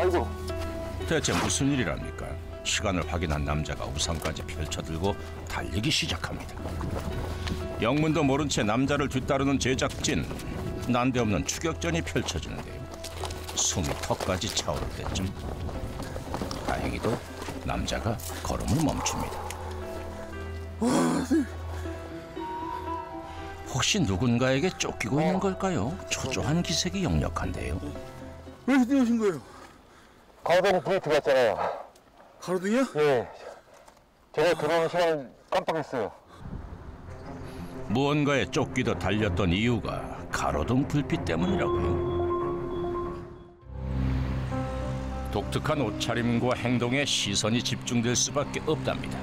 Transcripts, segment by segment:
아이고. 대체 무슨 일이랍니까? 시간을 확인한 남자가 우산까지 펼쳐들고 달리기 시작합니다. 영문도 모른 채 남자를 뒤따르는 제작진. 난데없는 추격전이 펼쳐지는데요. 숨이 턱까지 차오를 때쯤 다행히도 남자가 걸음을 멈춥니다. 혹시 누군가에게 쫓기고 있는 걸까요? 초조한 기색이 역력한데요. 왜 뛰어오신 거예요? 가로등 불이 들어갔잖아요. 가로등이요? 예. 제가 들어오는 시간을 깜빡했어요. 무언가에 쫓기듯 달렸던 이유가 가로등 불빛 때문이라고요. 독특한 옷차림과 행동에 시선이 집중될 수밖에 없답니다.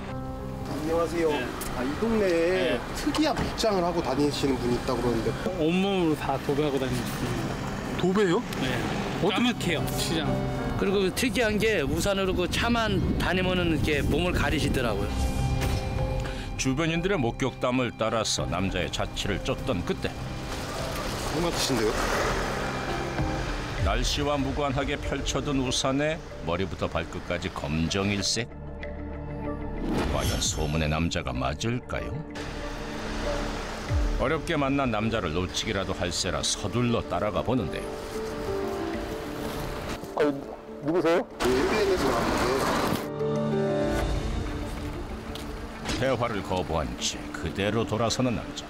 안녕하세요. 네. 이 동네에 특이한 복장을 하고 다니시는 분이 있다고 그러는데 온몸으로 다 도배하고 다니는 분입니다. 도배요? 네. 까맣게요, 시장. 그리고 특이한 게 우산으로 그 차만 다니면은 이렇게 몸을 가리시더라고요. 주변인들의 목격담을 따라서 남자의 자취를 쫓던 그때 얼마 드신데요? 날씨와 무관하게 펼쳐둔 우산에 머리부터 발끝까지 검정일색. 과연 소문의 남자가 맞을까요? 어렵게 만난 남자를 놓치기라도 할세라 서둘러 따라가 보는데요. 누구세요? LBN에서 나왔는데 대화를 거부한 채 그대로 돌아서는 남자.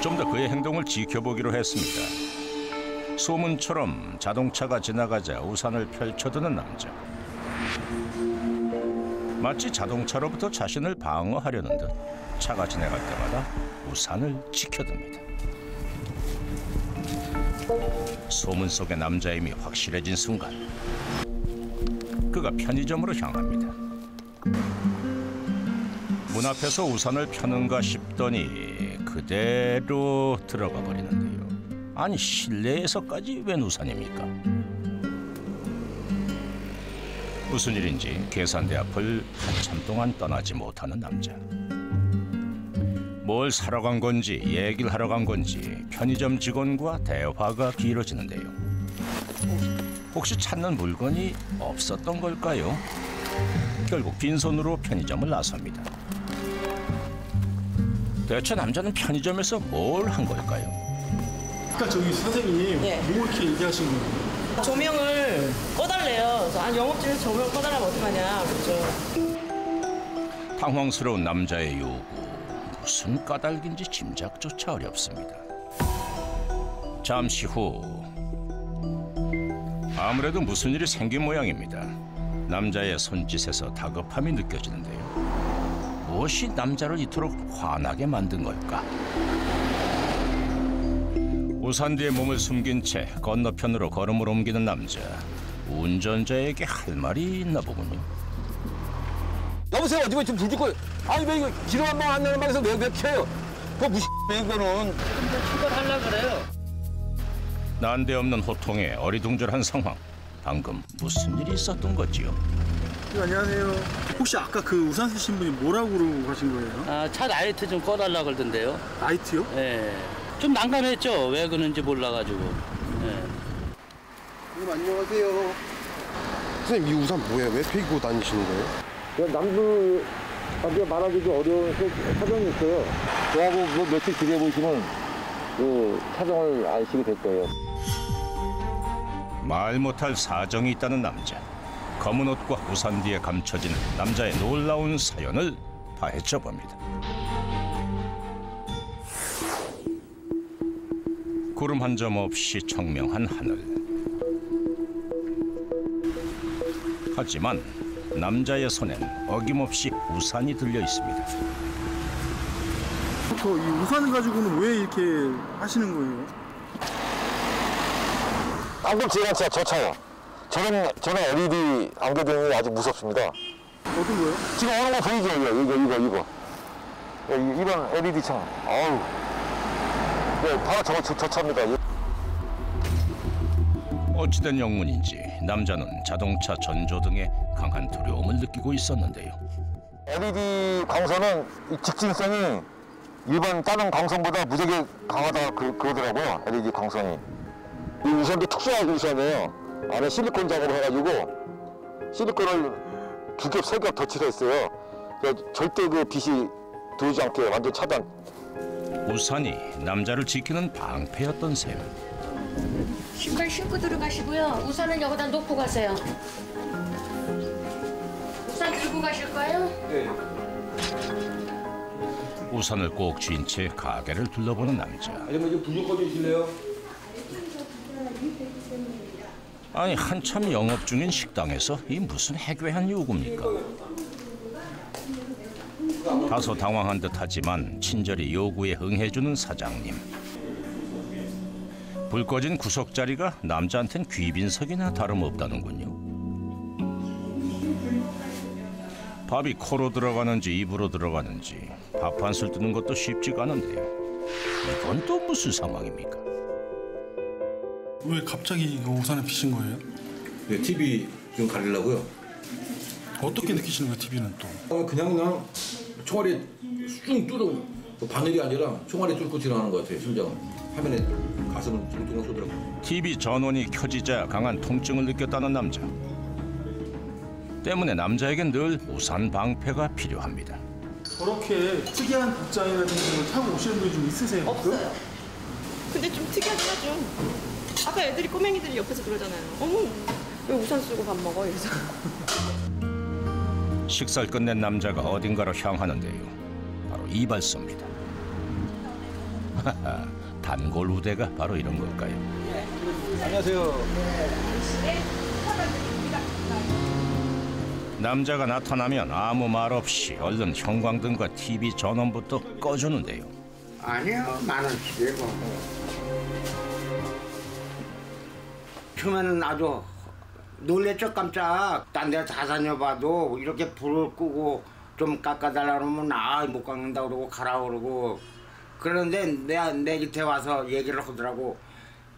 좀 더 그의 행동을 지켜보기로 했습니다. 소문처럼 자동차가 지나가자 우산을 펼쳐드는 남자. 마치 자동차로부터 자신을 방어하려는 듯 차가 지나갈 때마다 우산을 지켜듭니다. 소문 속의 남자의 힘이 확실해진 순간 그가 편의점으로 향합니다. 문 앞에서 우산을 펴는가 싶더니 그대로 들어가 버리는데요. 아니 실내에서까지 웬 우산입니까? 무슨 일인지 계산대 앞을 한참 동안 떠나지 못하는 남자. 뭘 사러 간 건지 얘기를 하러 간 건지 편의점 직원과 대화가 길어지는데요. 혹시 찾는 물건이 없었던 걸까요? 결국 빈손으로 편의점을 나섭니다. 대체 남자는 편의점에서 뭘 한 걸까요? 아까 저기 선생님 네. 뭐 이렇게 얘기하신 거예요? 조명을 꺼달래요. 그래서 아니 영업실에서 조명을 꺼달라면 어떡하냐. 그렇죠. 당황스러운 남자의 요구. 무슨 까닭인지 짐작조차 어렵습니다. 잠시 후 아무래도 무슨 일이 생긴 모양입니다. 남자의 손짓에서 다급함이 느껴지는데요. 무엇이 남자를 이토록 화나게 만든 걸까? 우산 뒤에 몸을 숨긴 채 건너편으로 걸음을 옮기는 남자. 운전자에게 할 말이 있나 보군요. 여보세요. 어디 지금 불 죽고. 아니 왜 이거 기름 한 방 안 나는 방에서 왜 켜요? 그거 무식해 이거는. 출발하려고 그래요. 난데없는 호통에 어리둥절한 상황. 방금 무슨 일이 있었던 거지요? 네, 안녕하세요. 혹시 아까 그 우산 쓰신 분이 뭐라고 그러고 가신 거예요? 아, 차 라이트 좀 꺼달라고 그러던데요. 라이트요? 예. 좀 난감했죠. 왜 그런지 몰라가지고. 예. 선생님 안녕하세요. 선생님 이 우산 뭐예요? 왜 피고 다니시는 거예요? 남들한테 말하기도 어려운 사정이 있어요. 저하고 뭐 며칠 지내보시면 그 사정을 아시게 될 거예요. 말 못할 사정이 있다는 남자. 검은 옷과 우산 뒤에 감춰진 남자의 놀라운 사연을 파헤쳐 봅니다. 구름 한 점 없이 청명한 하늘. 하지만 남자의 손엔 어김없이 우산이 들려 있습니다. 저 이 우산을 가지고는 왜 이렇게 하시는 거예요? 방금 지나쳐 저 차요. 저는 LED 안개등이 아주 무섭습니다. 어떤 거요? 지금 오는 거 보이죠? 이거. 이런 LED 창. 아우. 네, 바로 저 차입니다. 어찌된 영문인지 남자는 자동차 전조등에 강한 두려움을 느끼고 있었는데요. LED 광선은 이 직진성이 일반 다른 광선보다 무지하게 강하다 그러더라고요. LED 광선이. 이 우산도 특수한 우산이에요. 안에 실리콘 작업을 해가지고 실리콘을 2겹, 3겹 덧칠을 했어요. 그래서 절대 그 빛이 들어오지 않게 완전 차단. 우산이 남자를 지키는 방패였던 셈. 신발 신고 들어가시고요. 우산은 여기다 놓고 가세요. 우산 들고 가실 거예요? 우산을 꼭 쥔 채 가게를 둘러보는 남자. 아니면 좀 불 좀 꺼주실래요? 아니 한참 영업 중인 식당에서 이 무슨 해괴한 요구입니까? 다소 당황한 듯하지만 친절히 요구에 응해주는 사장님. 불 꺼진 구석 자리가 남자한텐 귀빈석이나 다름없다는군요. 밥이 코로 들어가는지 입으로 들어가는지 밥 한술 뜨는 것도 쉽지가 않은데요. 이건 또 무슨 상황입니까? 왜 갑자기 이거 우산을 피신 거예요? 네, TV 좀 가리려고요. 어떻게 느끼시는 거예요, TV는 또? 그냥 총알이 쑥 뚫어 바늘이 아니라 총알이 뚫고 지나가는 것 같아요. 심장은 화면에 가슴을 뚱뚱 쏘더라고요. TV 전원이 켜지자 강한 통증을 느꼈다는 남자. 때문에 남자에겐 늘 우산 방패가 필요합니다. 저렇게 특이한 복장이라든지 걸 타고 오시는 분이 좀 있으세요? 없어요. 근데 좀 특이하긴 하죠. 아까 애들이 꼬맹이들이 옆에서 그러잖아요. 어머, 왜 우산 쓰고 밥 먹어? 이래서. 식사를 끝낸 남자가 어딘가로 향하는데요. 바로 이발소입니다. 하하, 단골 우대가 바로 이런 걸까요? 안녕하세요. 남자가 나타나면 아무 말 없이 얼른 형광등과 TV 전원부터 꺼주는데요. 아니요, 10,000원씩이고. 처음에는 아주 놀랬죠, 깜짝. 딴 데 다 다녀봐도 이렇게 불을 끄고 좀 깎아달라 그러면 못 깎는다 그러고 가라 그러고. 그런데 내 곁에 와서 얘기를 하더라고.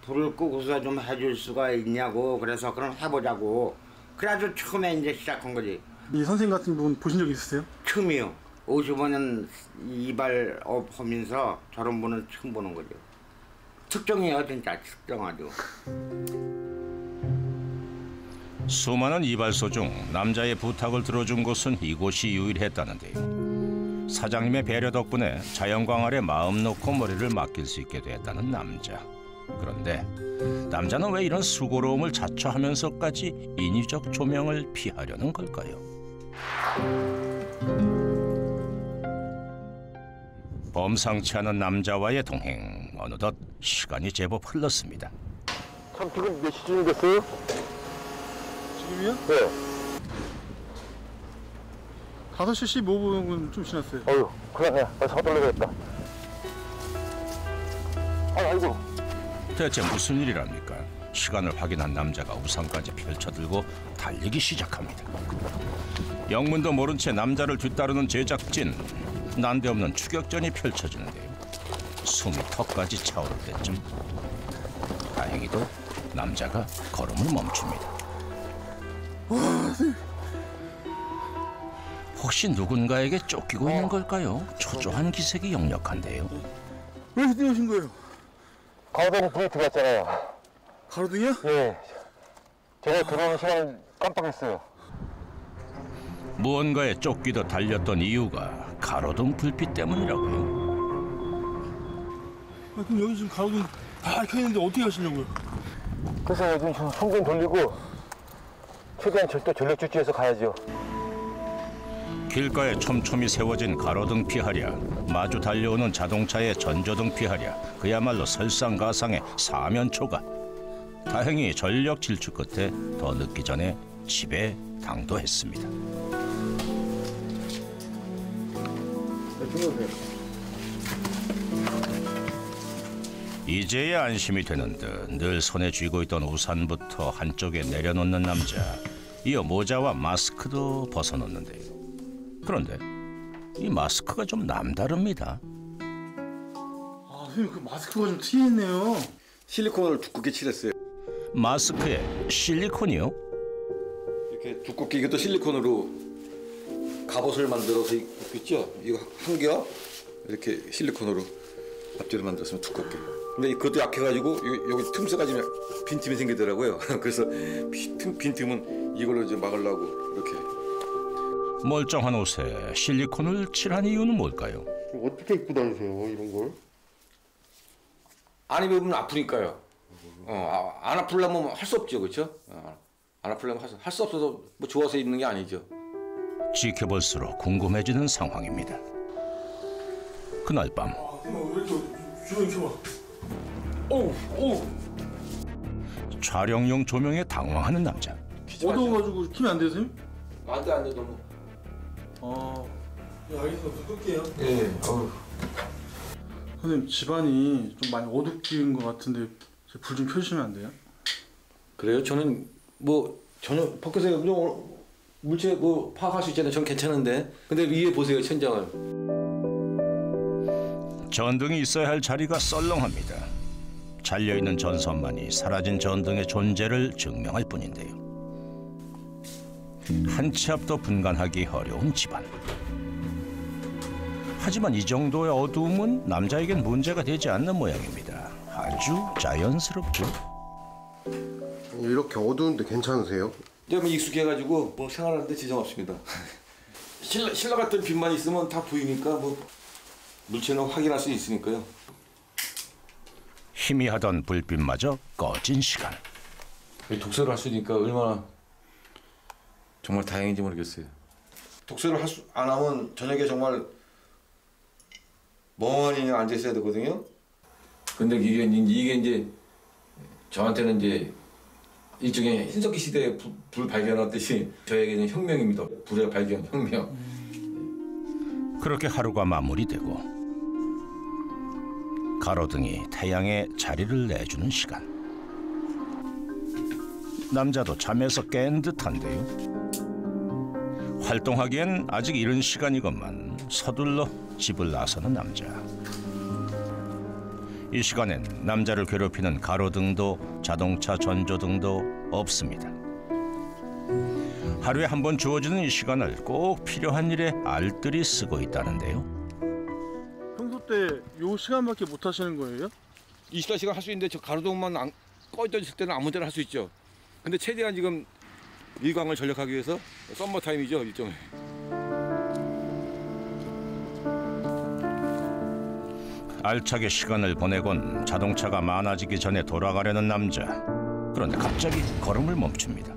불을 끄고서 좀 해줄 수가 있냐고. 그래서 그럼 해보자고. 그래가지고 처음에 이제 시작한 거지. 이 선생님 같은 분 보신 적 있으세요? 처음이요. 55년 이발업 하면서 저런 분은 처음 보는 거죠. 특정이에요, 진짜 특정하죠. 수많은 이발소 중 남자의 부탁을 들어준 곳은 이곳이 유일했다는데요. 사장님의 배려 덕분에 자연광 아래 마음 놓고 머리를 맡길 수 있게 됐다는 남자. 그런데 남자는 왜 이런 수고로움을 자처하면서까지 인위적 조명을 피하려는 걸까요? 범상치 않은 남자와의 동행. 어느덧 시간이 제법 흘렀습니다. 참 지금 몇 시쯤 됐어요? 지금이요? 네. 5시 15분은 좀 지났어요. 어휴, 그래, 빨리 서둘러야겠다. 아이고. 대체 무슨 일이랍니까? 시간을 확인한 남자가 우산까지 펼쳐들고 달리기 시작합니다. 영문도 모른 채 남자를 뒤따르는 제작진. 난데없는 추격전이 펼쳐지는데요. 숨이 턱까지 차오를 때쯤 다행히도 남자가 걸음을 멈춥니다. 혹시 누군가에게 쫓기고 있는 걸까요? 초조한 기색이 역력한데요. 왜 뛰어오신 거예요? 가로등 불이 들어갔잖아요. 가로등이요? 예. 제가 들어오는 시간을 깜빡했어요. 무언가에 쫓기듯 달렸던 이유가 가로등 불빛 때문이라고요. 그럼 여기 지금 가로등 다 켜있는데 어떻게 가시려고요? 그래서 요즘 좀 송전 돌리고 최대한 절도 전력 주지해서 가야죠. 길가에 촘촘히 세워진 가로등 피하랴, 마주 달려오는 자동차의 전조등 피하랴, 그야말로 설상가상의 사면초가. 다행히 전력 질주 끝에 더 늦기 전에 집에 당도했습니다. 이제야 안심이 되는 듯 늘 손에 쥐고 있던 우산부터 한쪽에 내려놓는 남자. 이어 모자와 마스크도 벗어놓는데요. 그런데 이 마스크가 좀 남다릅니다. 선생님 그 마스크가 좀 특이했네요. 실리콘을 두껍게 칠했어요. 마스크에 실리콘이요? 이렇게 두껍게 이것도 실리콘으로 갑옷을 만들어서 입고 있죠. 이거 한 겹 이렇게 실리콘으로 앞뒤로 만들었으면 두껍게. 근데 그것도 약해가지고 여기 틈새가 좀 빈틈이 생기더라고요. 그래서 빈틈은 이걸로 좀 막으려고 이렇게. 멀쩡한 옷에 실리콘을 칠한 이유는 뭘까요? 어떻게 입고 다니세요 이런 걸? 안 입으면 아프니까요. 안 아프려면 할 수 없죠, 그렇죠? 안 아프려면 할 수 없어서 뭐 좋아서 입는 게 아니죠. 지켜볼수록 궁금해지는 상황입니다. 그날 밤 왜 이렇게 조용히 켜봐. 촬영용 조명에 당황하는 남자. 어두워가지고 키면 안 되세요? 안 돼, 너무. 예, 알겠어. 불 끌게요. 예, 선생님, 집안이 좀 많이 어둡긴 것 같은데 불 좀 켜주시면 안 돼요? 그래요? 저는 뭐 전혀 밖에서 물체 뭐 파악할 수 있잖아요. 전 괜찮은데. 근데 위에 보세요, 천장을. 전등이 있어야 할 자리가 썰렁합니다. 잘려있는 전선만이 사라진 전등의 존재를 증명할 뿐인데요. 한 치 앞도 분간하기 어려운 집안. 하지만 이 정도의 어두움은 남자에겐 문제가 되지 않는 모양입니다. 아주 자연스럽죠. 이렇게 어두운데 괜찮으세요? 좀 익숙해가지고 뭐 생활하는데 지장 없습니다. 신라 같은 빛만 있으면 다 보이니까 뭐 물체는 확인할 수 있으니까요. 희미하던 불빛마저 꺼진 시간. 독서를 할 수 있으니까 얼마나 정말 다행인지 모르겠어요. 독서를 안 하면 저녁에 정말 멍하니 앉아 있어야 되거든요. 근데 이게 이제 저한테는 이제 일종의 신석기 시대에 불 발견하듯이 저에게는 혁명입니다. 불의 발견, 혁명. 그렇게 하루가 마무리되고 가로등이 태양에 자리를 내주는 시간. 남자도 잠에서 깬 듯한데요. 활동하기엔 아직 이른 시간이건만 서둘러 집을 나서는 남자. 이 시간엔 남자를 괴롭히는 가로등도 자동차 전조등도 없습니다. 하루에 한 번 주어지는 이 시간을 꼭 필요한 일에 알뜰히 쓰고 있다는데요. 평소 때 요 시간밖에 못 하시는 거예요? 24시간 할 수 있는데 저 가로등만 꺼져 있을 때는 아무 데나 할 수 있죠. 근데 최대한 지금 일광을 전력하기 위해서 썸머 타임이죠, 일종의. 알차게 시간을 보내곤 자동차가 많아지기 전에 돌아가려는 남자. 그런데 갑자기 걸음을 멈춥니다.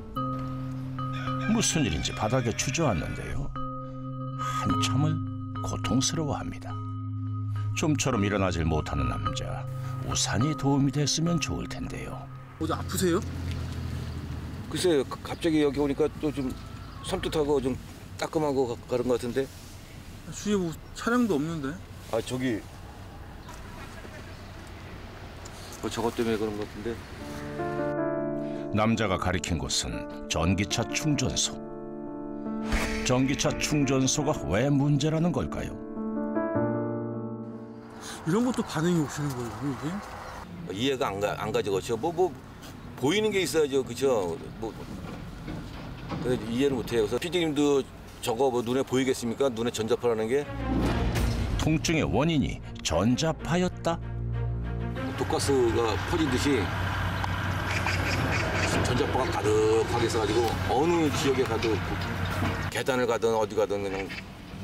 무슨 일인지 바닥에 주저앉는데요. 한참을 고통스러워합니다. 좀처럼 일어나질 못하는 남자. 우산이 도움이 됐으면 좋을 텐데요. 어디 아프세요? 글쎄요, 갑자기 여기 오니까 또 좀 섬뜩하고 좀 따끔하고 그런 것 같은데. 주위에 뭐 차량도 없는데. 아, 저기 뭐 저것 때문에 그런 것 같은데. 남자가 가리킨 곳은 전기차 충전소. 전기차 충전소가 왜 문제라는 걸까요? 이런 것도 반응이 오시는 거예요, 이게? 이해가 안 가죠, 그렇죠? 뭐 보이는 게 있어야죠, 그렇죠? 뭐 이해를 못해요. 그래서 피디님도 저거 뭐 눈에 보이겠습니까? 눈에 전자파라는 게 통증의 원인이 전자파였다. 독가스가 퍼지듯이 전자파가 가득하게 있어가지고 어느 지역에 가도 계단을 가든 어디 가든 그냥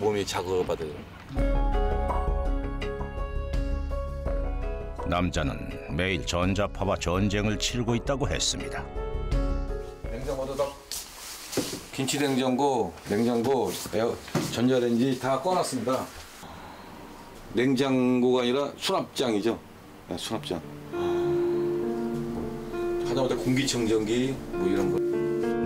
몸이 자극을 받아요. 남자는 매일 전자파와 전쟁을 치르고 있다고 했습니다. 냉장고도 다 김치 냉장고, 전자레인지 다 꺼놨습니다. 냉장고가 아니라 수납장이죠. 네, 수납장. 하다못해 공기청정기 뭐 이런 거.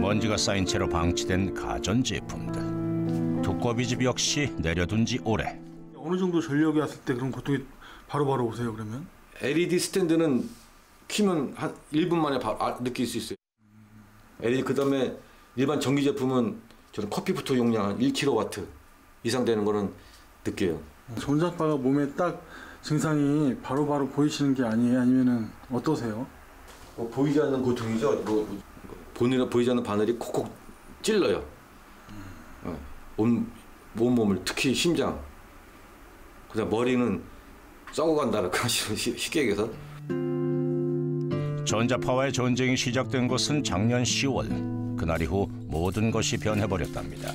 먼지가 쌓인 채로 방치된 가전제품들. 두꺼비집 역시 내려둔 지 오래. 어느 정도 전력이 왔을 때 그런 고통이 바로바로 오세요, 그러면? LED 스탠드는 키면 한 1분 만에 느낄 수 있어요. LED 그다음에 일반 전기 제품은 저는 커피부터 용량 한 1kW 이상 되는 거는 느껴요. 전자파가 몸에 딱 증상이 바로바로 보이시는 게 아니에요? 아니면은 어떠세요? 뭐 보이지 않는 고통이죠. 보이지 않는 바늘이 콕콕 찔러요. 온몸을 특히 심장. 그다음 머리는 썩어간다는 그런 쉽게 얘기해서 전자파와의 전쟁이 시작된 것은 작년 10월. 그날 이후 모든 것이 변해버렸답니다.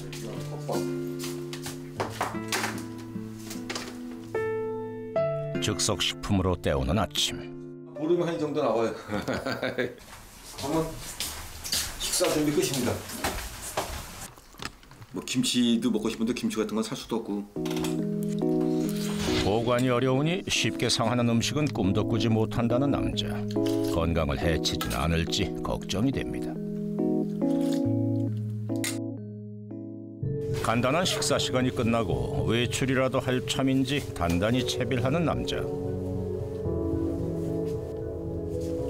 즉석식품으로 때우는 아침. 보름에 한 정도 나와요. 한번 식사 준비 끝입니다. 뭐 김치도 먹고 싶은데 김치 같은 건 살 수도 없고. 보관이 어려우니 쉽게 상하는 음식은 꿈도 꾸지 못한다는 남자. 건강을 해치진 않을지 걱정이 됩니다. 간단한 식사 시간이 끝나고 외출이라도 할 참인지 단단히 채빌하는 남자.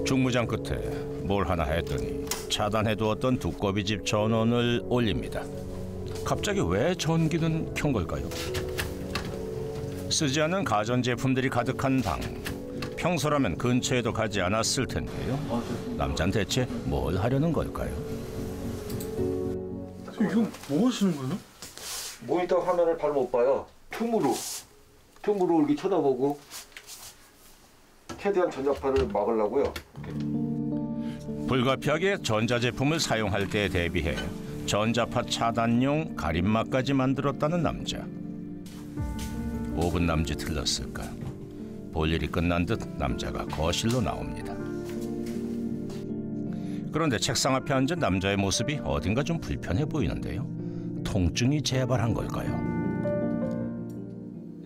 중무장 끝에 뭘 하나 했더니 차단해두었던 두꺼비집 전원을 올립니다. 갑자기 왜 전기는 켠 걸까요? 쓰지 않는 가전제품들이 가득한 방. 평소라면 근처에도 가지 않았을 텐데요. 남자는 대체 뭘 하려는 걸까요? 이거 뭐 하시는 거예요? 모니터 화면을 바로 못 봐요. 틈으로 이렇게 쳐다보고 최대한 전자파를 막으려고요. 불가피하게 전자제품을 사용할 때에 대비해 전자파 차단용 가림막까지 만들었다는 남자. 5분 남짓 흘렀을까. 볼일이 끝난 듯 남자가 거실로 나옵니다. 그런데 책상 앞에 앉은 남자의 모습이 어딘가 좀 불편해 보이는데요. 통증이 재발한 걸까요?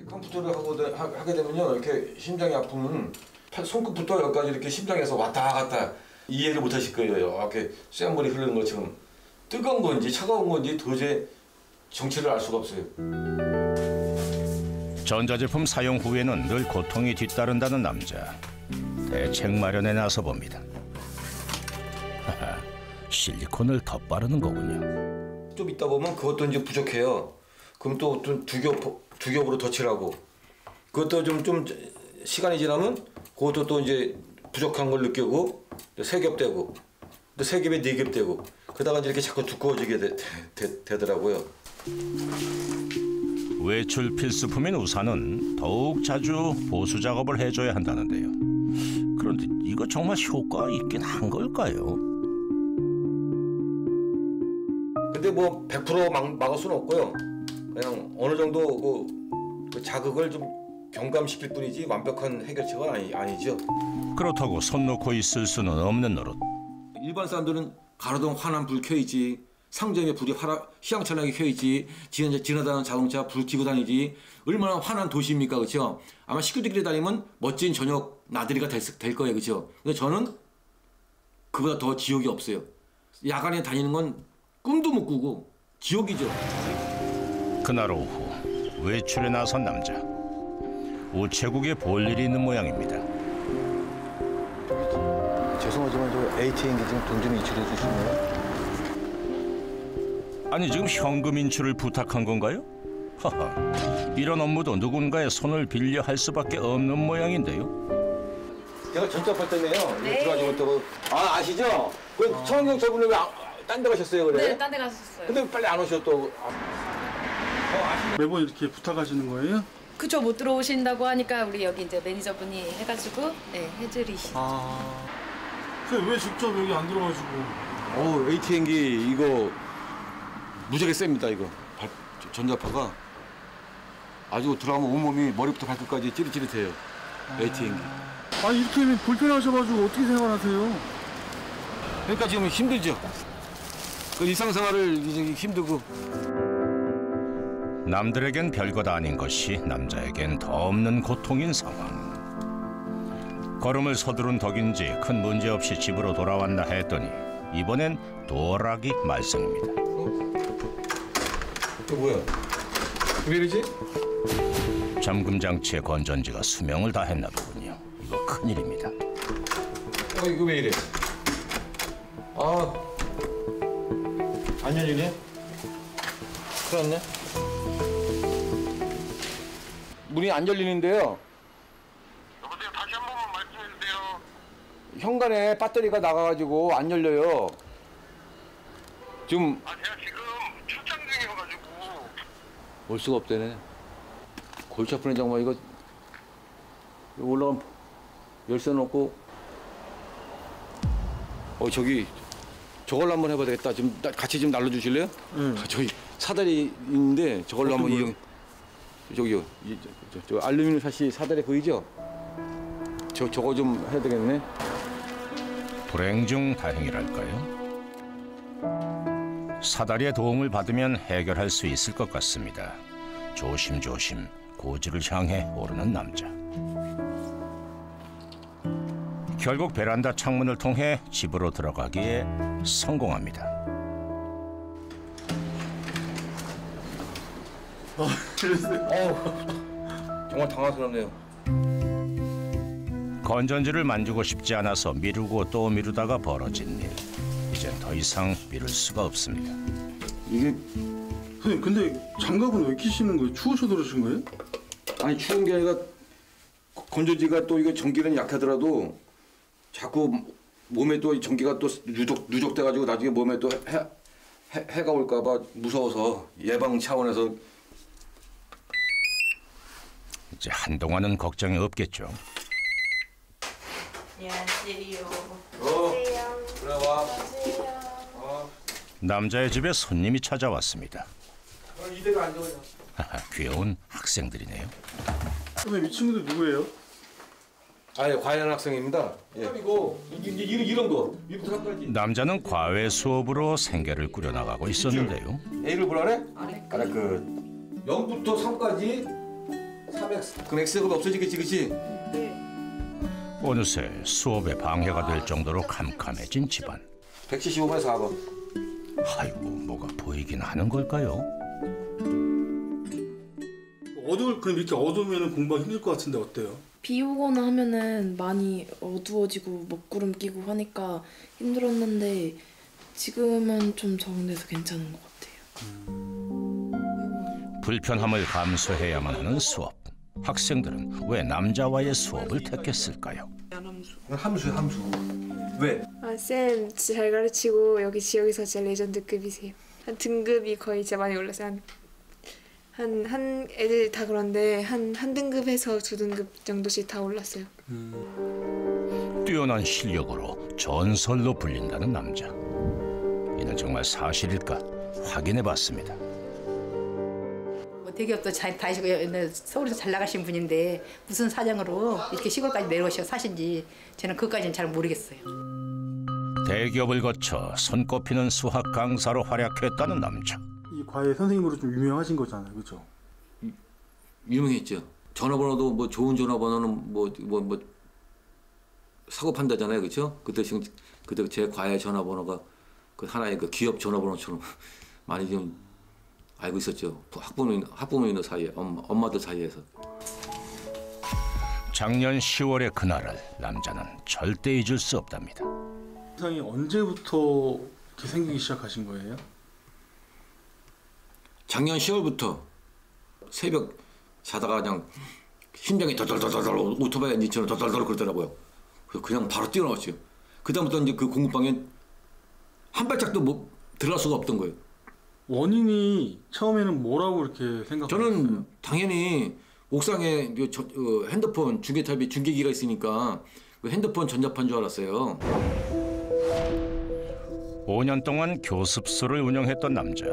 컴퓨터를 하게 되면요, 이렇게 심장이 아프면 손끝부터 여기까지 이렇게 심장에서 왔다 갔다 이해를 못 하실 거예요. 이렇게 쇳물이 흐르는 것처럼 뜨거운 건지 차가운 건지 도저히 정체를 알 수가 없어요. 전자제품 사용 후에는 늘 고통이 뒤따른다는 남자. 대책 마련에 나서 봅니다. 실리콘을 덧바르는 거군요. 좀 있다 보면 그것도 이제 부족해요. 그럼 또 두 겹으로 덧칠하고 그것도 좀 시간이 지나면 그것도 또 이제 부족한 걸 느끼고 세 겹 되고 또 세 겹에 네 겹 되고 그러다가 이렇게 자꾸 두꺼워지게 되더라고요. 외출 필수품인 우산은 더욱 자주 보수 작업을 해줘야 한다는데요. 그런데 이거 정말 효과 있긴 한 걸까요? 근데 뭐 100% 막을 수는 없고요. 그냥 어느 정도 그 자극을 좀 경감시킬 뿐이지 완벽한 해결책은 아니죠. 그렇다고 손 놓고 있을 수는 없는 노릇. 일반 사람들은 가로등 환한 불 켜있지, 상점에 불이 휘황찬란하게 켜있지, 지나다니는 자동차 불 켜고 다니지. 얼마나 환한 도시입니까, 그렇죠? 아마 식구들끼리 다니면 멋진 저녁 나들이가 될 거예요, 그렇죠? 근데 저는 그보다 더 지옥이 없어요. 야간에 다니는 건 꿈도 못 꾸고 지옥이죠. 그날 오후 외출에 나선 남자. 우체국에 볼 일이 있는 모양입니다. 죄송하지만 저 ATM기 좀 돈 좀 인출해 주시면. 아니 지금 현금 인출을 부탁한 건가요? 하하, 이런 업무도 누군가의 손을 빌려 할 수밖에 없는 모양인데요. 제가 전자파 때문에요. 네. 들어가지 못하고. 아시죠? 그 청경 저분이 왜 딴 데 가셨어요, 그래? 네, 딴 데 갔었어요. 근데 빨리 안 오셔 또. 매번 이렇게 부탁하시는 거예요? 그쵸, 못 들어오신다고 하니까 우리 여기 이제 매니저분이 해가지고 네, 해드리시죠. 왜 직접 여기 안 들어가시고? ATM기 이거 무지하게 셉니다, 이거. 전자파가 아주 들어가면 온몸이 머리부터 발끝까지 찌릿찌릿해요. ATM기. 아니 이렇게 불편하셔가지고 어떻게 생활하세요? 그러니까 지금 힘들죠. 그 일상생활을 이제 힘들고. 남들에겐 별것 아닌 것이 남자에겐 더 없는 고통인 상황. 걸음을 서두른 덕인지 큰 문제 없이 집으로 돌아왔나 했더니 이번엔 도락이 말썽입니다. 이거 뭐야? 왜 이러지? 잠금 장치의 건전지가 수명을 다했나 보군요. 이거 큰일입니다. 이거 왜 이래? 안 열리네? 큰일 났네. 문이 안 열리는데요. 여보세요, 다시 한 번만 말씀해 주세요. 현관에 배터리가 나가가지고 안 열려요. 지금 제가 지금 출장 중이어가지고. 올 수가 없대네. 골치 아프네 정말. 이거 올라가면 열쇠 놓고 저기 저걸로 한번 해봐야 되겠다. 좀 같이 좀 날려주실래요? 저기 사다리 있는데 저걸로 한번 이용. 저기요. 저 알루미늄 샷이 사다리 보이죠? 저거 좀 해야 되겠네. 불행 중 다행이랄까요? 사다리의 도움을 받으면 해결할 수 있을 것 같습니다. 조심조심 고지를 향해 오르는 남자. 결국 베란다 창문을 통해 집으로 들어가기에 성공합니다. 정말 당황스럽네요. 건전지를 만지고 싶지 않아서 미루고 또 미루다가 벌어진 일. 이제 더 이상 미룰 수가 없습니다. 이게 선생님 근데 장갑은 왜 끼시는 거예요? 추우셔서 그러신 거예요? 아니 추운 게 아니라 건전지가 또 이거 전기는 약하더라도 자꾸 몸에 또 전기가 또 누적돼가지고 나중에 몸에 또 해가 올까봐 무서워서 예방 차원에서. 이제 한동안은 걱정이 없겠죠. 안녕하세요. 그래 와. 남자의 집에 손님이 찾아왔습니다. 이대가 안 좋아요. 귀여운 학생들이네요. 선생님 이 친구들 누구예요? 아예 과연 학생입니다. 예. 이거 이런 거 1부터 3까지. 남자는 과외 수업으로 생계를 꾸려나가고 있었는데요. A를 보라래? 아래 그 0부터 3까지 3x. 그럼 x가 없어지겠지, 그렇지? 어느새 수업에 방해가 될 정도로 캄캄해진 집안. 175번에 4번. 아이고, 뭐가 보이긴 하는 걸까요? 그럼 이렇게 어두우면 공부하기 힘들 것 같은데 어때요? 비 오거나 하면은 많이 어두워지고 먹구름 끼고 하니까 힘들었는데 지금은 좀 적응돼서 괜찮은 것 같아요. 불편함을 감수해야만 하는 수업. 학생들은 왜 남자와의 수업을 택했을까요? 함수. 왜? 쌤 진짜 잘 가르치고 여기 지역에서 진짜 레전드급이세요. 한 등급이 거의 진짜 많이 올랐어요. 한 애들 다 그런데 한 등급에서 2등급 정도씩 다 올랐어요. 뛰어난 실력으로 전설로 불린다는 남자. 이는 정말 사실일까 확인해봤습니다. 대기업도 잘 다니시고 서울에서 잘 나가신 분인데 무슨 사정으로 이렇게 시골까지 내려오셔 사신지 저는 그것까지는 잘 모르겠어요. 대기업을 거쳐 손꼽히는 수학 강사로 활약했다는 남자. 이 과외 선생님으로 좀 유명하신 거잖아요, 그렇죠? 유명했죠. 전화번호도 뭐 좋은 전화번호는 뭐 사고 판다잖아요, 그렇죠? 그때 제 과외 전화번호가 그 하나의 그 기업 전화번호처럼 많이 좀 알고 있었죠. 학부모님들 사이에, 엄마들 사이에서. 작년 10월의 그날을 남자는 절대 잊을 수 없답니다. 증상이 언제부터 이렇게 생기기 시작하신 거예요? 작년 10월부터 새벽 자다가 그냥 심장이 덜덜덜덜 오토바이 엔진처럼 덜덜덜 그러더라고요. 그래서 그냥 바로 뛰어나왔죠. 그다음부터 이제 그 공부방에 한 발짝도 못 들어갈 수가 없던 거예요. 원인이 처음에는 뭐라고 이렇게 생각하셨어요? 저는 당연히 옥상에 핸드폰 중계기가 있으니까 그 핸드폰 전자파인 줄 알았어요. 5년 동안 교습소를 운영했던 남자.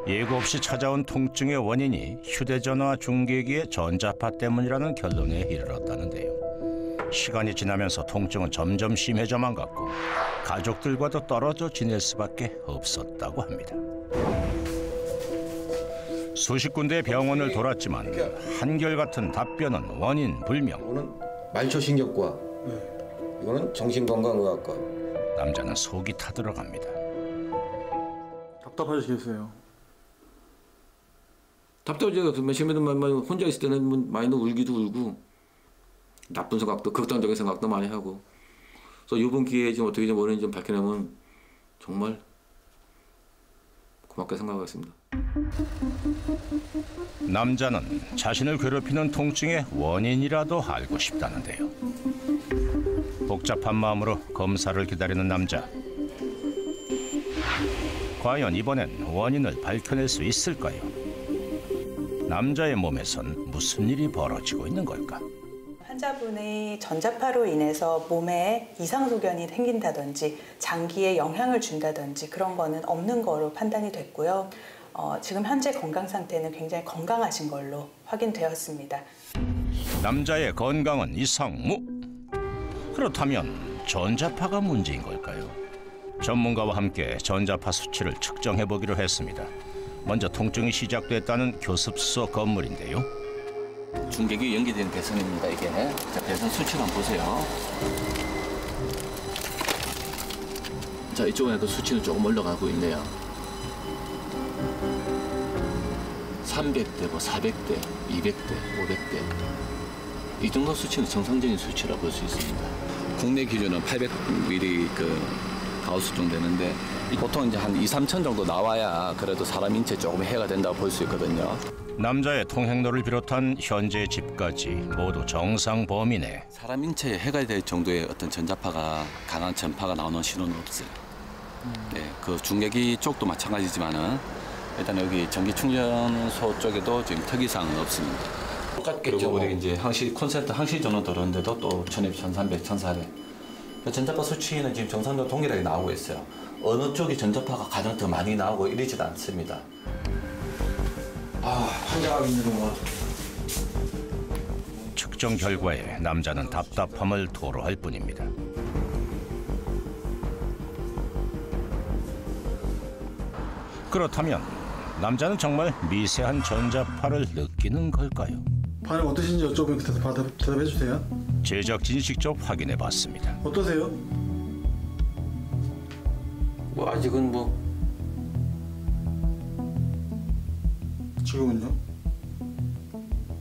예고 없이 찾아온 통증의 원인이 휴대전화 중계기의 전자파 때문이라는 결론에 이르렀다는데요. 시간이 지나면서 통증은 점점 심해져만 갔고 가족들과도 떨어져 지낼 수밖에 없었다고 합니다. 수십 군데의 병원을 돌았지만 한결같은 답변은 원인 불명. 이거는 말초신경과, 이거는 정신건강의학과. 남자는 속이 타들어갑니다. 답답하시겠어요? 답답하죠. 며칠마다 혼자 있을 때는 많이 울기도 울고 나쁜 생각도 극단적인 생각도 많이 하고. 그래서 이번 기회에 좀 어떻게 좀 원인 좀 밝혀내면 정말 고맙게 생각하겠습니다. 남자는 자신을 괴롭히는 통증의 원인이라도 알고 싶다는데요. 복잡한 마음으로 검사를 기다리는 남자. 과연 이번엔 원인을 밝혀낼 수 있을까요? 남자의 몸에선 무슨 일이 벌어지고 있는 걸까? 환자분의 전자파로 인해서 몸에 이상 소견이 생긴다든지 장기에 영향을 준다든지 그런 거는 없는 거로 판단이 됐고요. 지금 현재 건강 상태는 굉장히 건강하신 걸로 확인되었습니다. 남자의 건강은 이상무. 그렇다면 전자파가 문제인 걸까요? 전문가와 함께 전자파 수치를 측정해 보기로 했습니다. 먼저 통증이 시작됐다는 교습소 건물인데요. 중객이 연계된 배선입니다. 이게 자, 배선 수치를 한번 보세요. 자, 이쪽에도 수치는 조금 올라가고 있네요. 300대고 400대, 200대, 500대 이 정도 수치는 정상적인 수치라고 볼 수 있습니다. 국내 기준은 800ml 가우스 정도 되는데 보통 이제 한 2, 3천 정도 나와야 그래도 사람 인체에 조금 해가 된다고 볼 수 있거든요. 남자의 통행로를 비롯한 현재 집까지 모두 정상 범위내. 사람 인체에 해가 될 정도의 어떤 전자파가 강한 전파가 나오는 신호는 없어요. 네, 그 중계기 쪽도 마찬가지지만은 일단 여기 전기 충전소 쪽에도 지금 특이사항은 없습니다. 똑같겠죠. 그리고 우리 이제 항시 콘센트 항시 전원 들었는데도 또 1200, 1300, 1400. 전자파 수치는 지금 정상적으로 동일하게 나오고 있어요. 어느 쪽이 전자파가 가장 더 많이 나오고 이러지도 않습니다. 환자가 있는 것. 측정 결과에 남자는 답답함을 토로할 뿐입니다. 그렇다면 남자는 정말 미세한 전자파를 느끼는 걸까요? 반응 어떠신지 여쭤보면 대답해 주세요. 제작진이 직접 확인해 봤습니다. 어떠세요? 뭐 아직은 뭐 지금은요?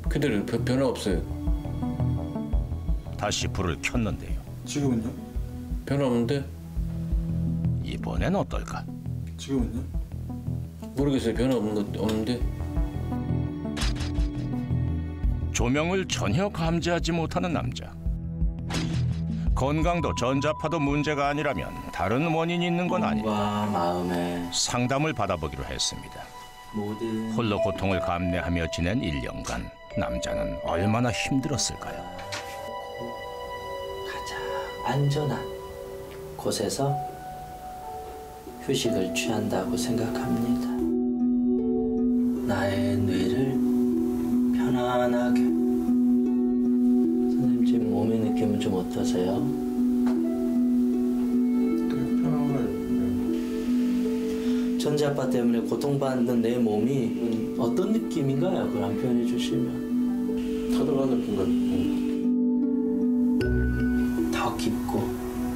그대로 변화 없어요. 다시 불을 켰는데요. 지금은요? 변화 없는데? 이번엔 어떨까? 지금은요? 모르겠어요. 변화 없는데? 조명을 전혀 감지하지 못하는 남자. 건강도 전자파도 문제가 아니라면 다른 원인이 있는 건 아니고 마음에 상담을 받아보기로 했습니다. 홀로 고통을 감내하며 지낸 1년간 남자는 얼마나 힘들었을까요? 가장 안전한 곳에서 휴식을 취한다고 생각합니다. 나의 뇌를 편안하게. 선생님 지금 몸의 느낌은 좀 어떠세요? 전자파 때문에 고통받는 내 몸이 어떤 느낌인가요? 그걸 한번 표현해 주시면. 타들어가는 느낌은 더 깊고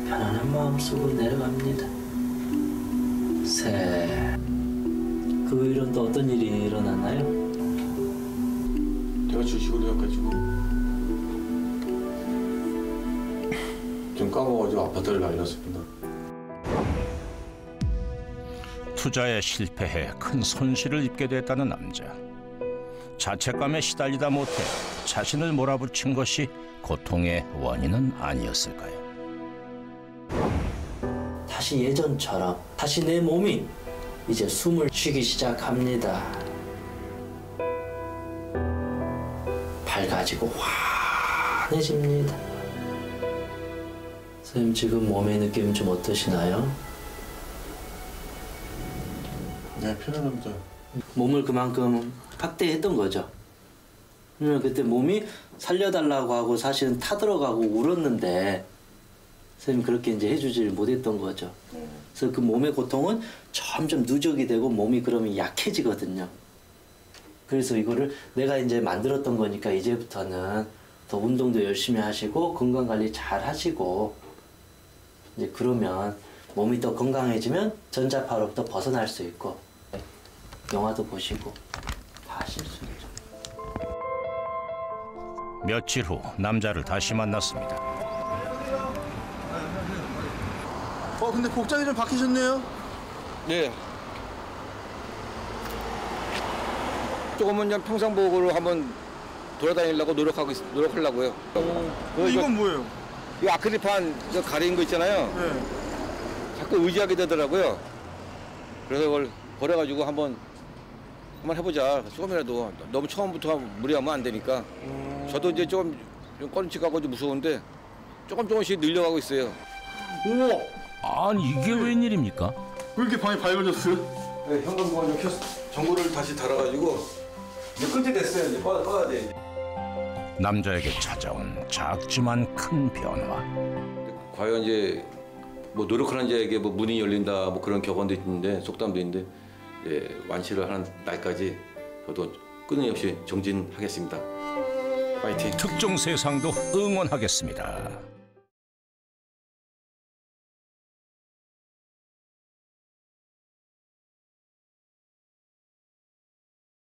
편안한 마음속으로 내려갑니다. 셋. 그 후에는 또 어떤 일이 일어나나요? 제가 주식으로 해가지고 좀 까먹어가지고 아파트를 날렸습니다. 투자에 실패해 큰 손실을 입게 됐다는 남자. 자책감에 시달리다 못해 자신을 몰아붙인 것이 고통의 원인은 아니었을까요? 다시 예전처럼 다시 내 몸이 이제 숨을 쉬기 시작합니다. 밝아지고 환해집니다. 선생님 지금 몸의 느낌 좀 어떠시나요? 네, 편안합니다. 몸을 그만큼 확대했던 거죠. 왜냐면 그때 몸이 살려달라고 하고 사실은 타들어가고 울었는데 선생님 그렇게 이제 해주질 못했던 거죠. 그래서 그 몸의 고통은 점점 누적이 되고 몸이 그러면 약해지거든요. 그래서 이거를 내가 이제 만들었던 거니까 이제부터는 더 운동도 열심히 하시고 건강관리 잘 하시고 이제 그러면 몸이 더 건강해지면 전자파로부터 벗어날 수 있고 영화도 보시고 다 하실 수 있죠. 며칠 후 남자를 다시 만났습니다. 근데 복장이 좀 바뀌셨네요? 네. 조금은 그냥 평상복으로 한번 돌아다니려고 노력하려고요. 이건 뭐예요? 이 아크릴판 가리는 거 있잖아요. 네. 자꾸 의지하게 되더라고요. 그래서 그걸 버려가지고 한번 해보자. 조금이라도 너무 처음부터 무리하면 안 되니까. 저도 이제 좀 좀 꺼림칙하고 좀 무서운데 조금씩 늘려가고 있어요. 아니 이게 웬일입니까? 왜 이렇게 방이 밝아졌어요? 네, 현관문을 좀 켰어. 전구를 다시 달아가지고 이제 끝이 됐어요. 이제 꺼야 돼. 남자에게 찾아온 작지만 큰 변화. 과연 이제 뭐 노력하는 자에게 뭐 문이 열린다 뭐 그런 격언도 있는데 속담도 있는데 완치를 하는 날까지 저도 끊임없이 정진하겠습니다. 파이팅. 특종 세상도 응원하겠습니다.